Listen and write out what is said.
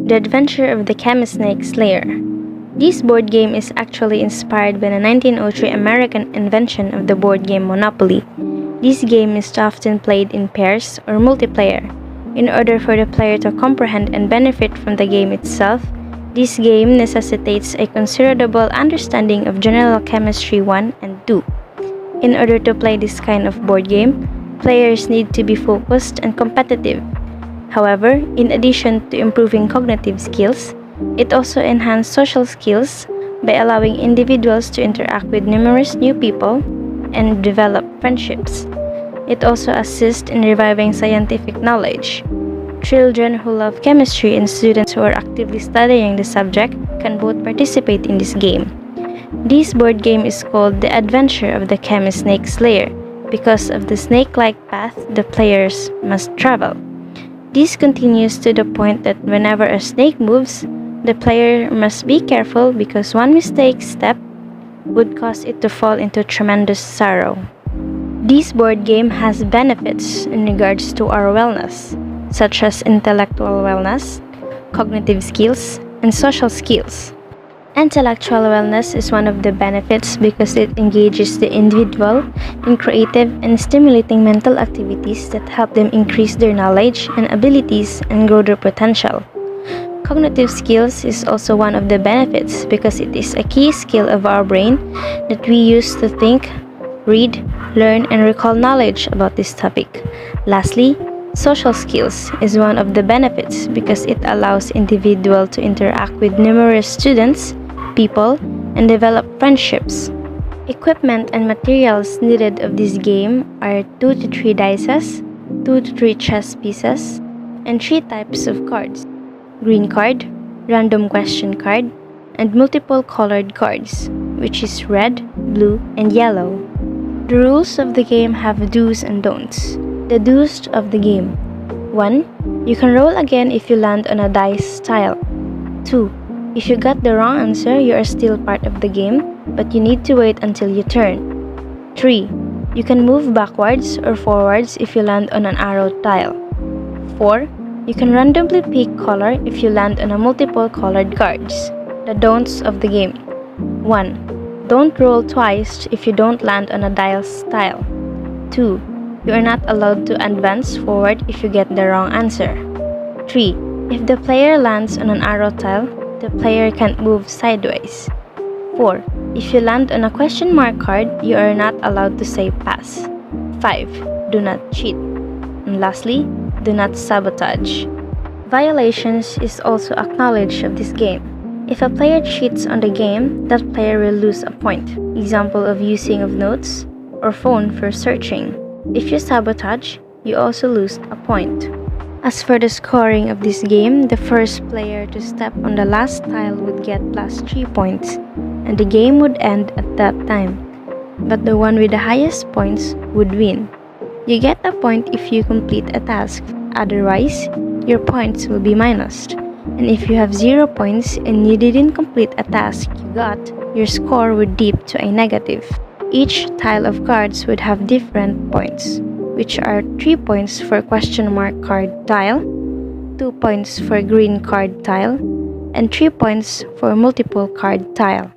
The Adventure of the CHEMISNAKE Slayer. This board game is actually inspired by the 1903 American invention of the board game Monopoly. This game is often played in pairs or multiplayer. In order for the player to comprehend and benefit from the game itself, this game necessitates a considerable understanding of general chemistry 1 and 2. In order to play this kind of board game, players need to be focused and competitive. However, in addition to improving cognitive skills, it also enhances social skills by allowing individuals to interact with numerous new people and develop friendships. It also assists in reviving scientific knowledge. Children who love chemistry and students who are actively studying the subject can both participate in this game. This board game is called The Adventure of the CHEMISNAKE Slayer because of the snake-like path the players must travel. This continues to the point that whenever a snake moves, the player must be careful because one mistake step would cause it to fall into tremendous sorrow. This board game has benefits in regards to our wellness, such as intellectual wellness, cognitive skills, and social skills. Intellectual wellness is one of the benefits because it engages the individual in creative and stimulating mental activities that help them increase their knowledge and abilities and grow their potential. Cognitive skills is also one of the benefits because it is a key skill of our brain that we use to think, read, learn, and recall knowledge about this topic. Lastly, social skills is one of the benefits because it allows individuals to interact with numerous students, people, and develop friendships. Equipment and materials needed of this game are 2 to 3 dice, 2 to 3 chess pieces, and 3 types of cards: green card, random question card, and multiple colored cards, which is red, blue, and yellow. The rules of the game have do's and don'ts. The do's of the game: 1. You can roll again if you land on a dice tile. 2. If you got the wrong answer, you are still part of the game, but you need to wait until your turn. 3. You can move backwards or forwards if you land on an arrow tile. 4. You can randomly pick color if you land on a multiple colored cards. The don'ts of the game: 1. Don't roll twice if you don't land on a dice tile. 2. You are not allowed to advance forward if you get the wrong answer. 3. If the player lands on an arrow tile, the player can't move sideways. 4. If you land on a question mark card, you are not allowed to say pass. 5. Do not cheat. And lastly, do not sabotage. Violations is also acknowledged of this game. If a player cheats on the game, that player will lose a point. Example of using of notes or phone for searching. If you sabotage, you also lose a point. As for the scoring of this game, the first player to step on the last tile would get plus 3 points, and the game would end at that time. But the one with the highest points would win. You get a point if you complete a task, otherwise, your points will be minused. And if you have 0 points and you didn't complete a task you got, your score would dip to a negative. Each tile of cards would have different points, which are 3 points for question mark card tile, 2 points for green card tile, and 3 points for multiple card tile.